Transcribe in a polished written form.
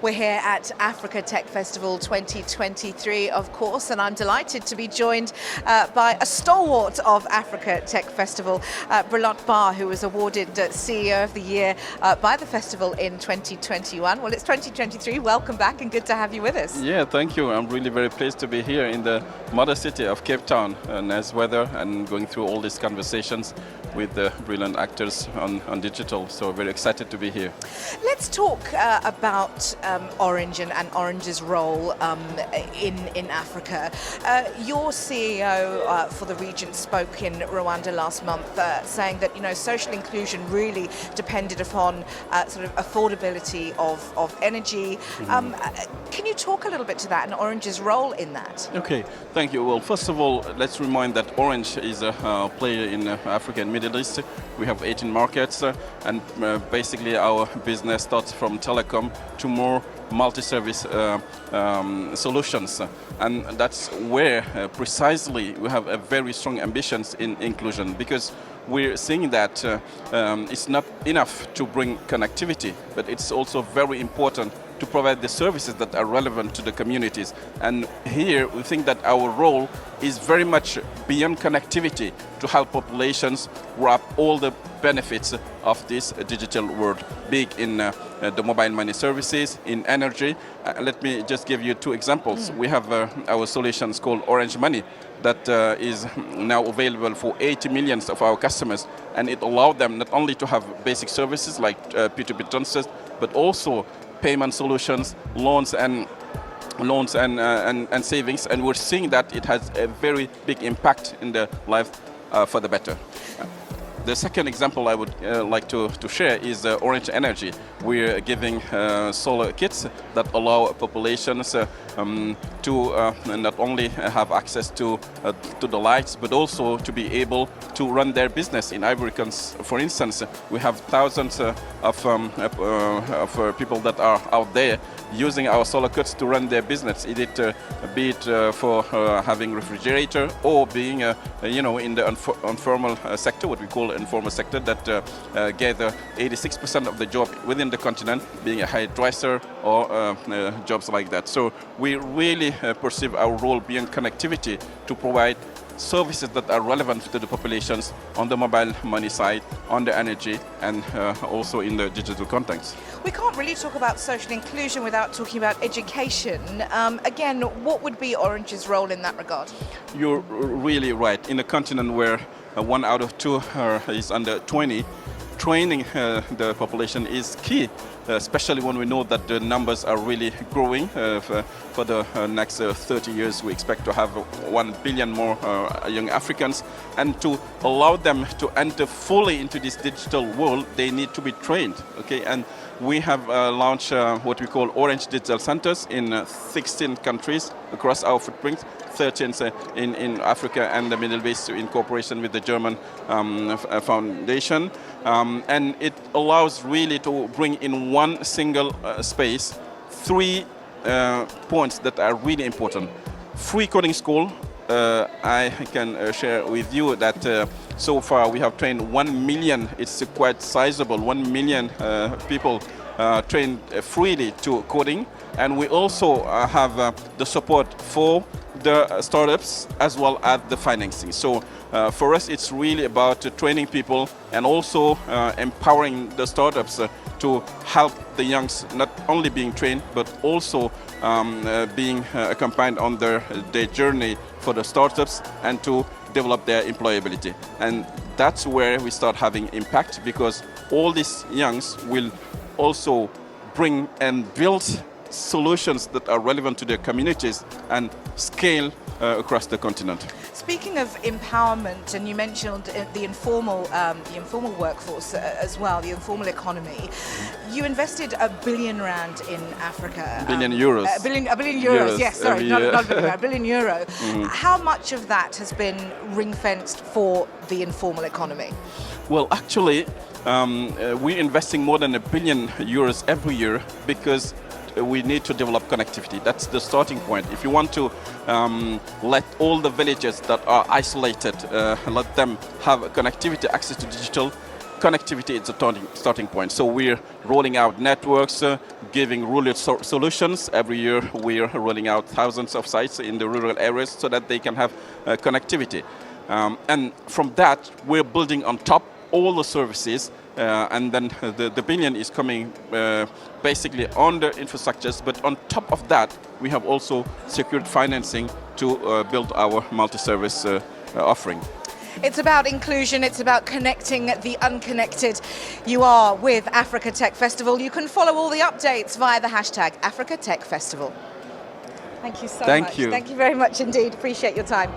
We're here at Africa Tech Festival 2023, of course, and I'm delighted to be joined by a stalwart of Africa Tech Festival, Brelotte, who was awarded CEO of the Year by the festival in 2021. Well, it's 2023. Welcome back and good to have you with us. Yeah, thank you. I'm really very pleased to be here in the mother city of Cape Town, nice weather, and going through all these conversations with the brilliant actors on digital. So very excited to be here. Let's talk about Orange and Orange's role in Africa. Your CEO for the region spoke in Rwanda last month, saying that social inclusion really depended upon sort of affordability of energy. Can you talk a little bit to that and Orange's role in that? Okay, thank you. Well, first of all, let's remind that Orange is a player in Africa and Middle East. We have 18 markets, and basically our business starts from telecom to more multi-service solutions, and that's where precisely we have a very strong ambitions in inclusion, because we're seeing that it's not enough to bring connectivity, but it's also very important to provide the services that are relevant to the communities. And here we think that our role is very much beyond connectivity to help populations wrap all the benefits of this digital world, big in the mobile money services, in energy. Let me just give you two examples. We have our solutions called Orange Money that is now available for 80 million of our customers, and it allowed them not only to have basic services like P2P transfers, but also payment solutions, loans and savings, and we're seeing that it has a very big impact in the life for the better. The second example I would like to share is Orange Energy. We're giving solar kits that allow populations to not only have access to the lights, but also to be able to run their business. In Ivory Coast, for instance, we have thousands of people that are out there using our solar kits to run their business, be it for having refrigerator or being in the informal sector, what we call informal sector, that gather 86% of the job within the continent, being a hairdresser or jobs like that. So we really perceive our role beyond connectivity to provide services that are relevant to the populations on the mobile money side, on the energy, and also in the digital context. We can't really talk about social inclusion without talking about education. Again, what would be Orange's role in that regard? You're really right. In a continent where 1 out of 2 is under 20, training the population is key, especially when we know that the numbers are really growing. For the next 30 years, we expect to have 1 billion more young Africans. And to allow them to enter fully into this digital world, they need to be trained. Okay, and we have launched what we call Orange Digital Centers in 16 countries across our footprint, 13 in Africa and the Middle East in cooperation with the German foundation. And it allows really to bring in one single space 3 points that are really important. Free coding school. I can share with you that so far we have trained 1 million, it's quite sizable, 1 million people trained freely to coding. And we also have the support for the startups as well as the financing. So for us, it's really about training people and also empowering the startups to help the youngs not only being trained, but also being accompanied on their journey for the startups and to develop their employability. And that's where we start having impact, because all these youngs will also bring and build solutions that are relevant to their communities and scale across the continent. Speaking of empowerment, and you mentioned the informal workforce as well, the informal economy. You invested R1 billion in Africa. Billion euros. A billion euros. Yes, sorry, not a billion, €1 billion. How much of that has been ring-fenced for the informal economy? Well, actually, we're investing more than €1 billion every year because we need to develop connectivity. That's the starting point. If you want to let all the villages that are isolated, let them have connectivity, access to digital, connectivity is the starting point. So we're rolling out networks, giving rural solutions. Every year we're rolling out thousands of sites in the rural areas so that they can have connectivity. And from that, we're building on top all the services, and then the billion is coming basically on the infrastructures, but on top of that, we have also secured financing to build our multi-service offering. It's about inclusion, it's about connecting the unconnected. You are with Africa Tech Festival. You can follow all the updates via the hashtag Africa Tech Festival. Thank you so much. Thank you. Thank you very much indeed. Appreciate your time.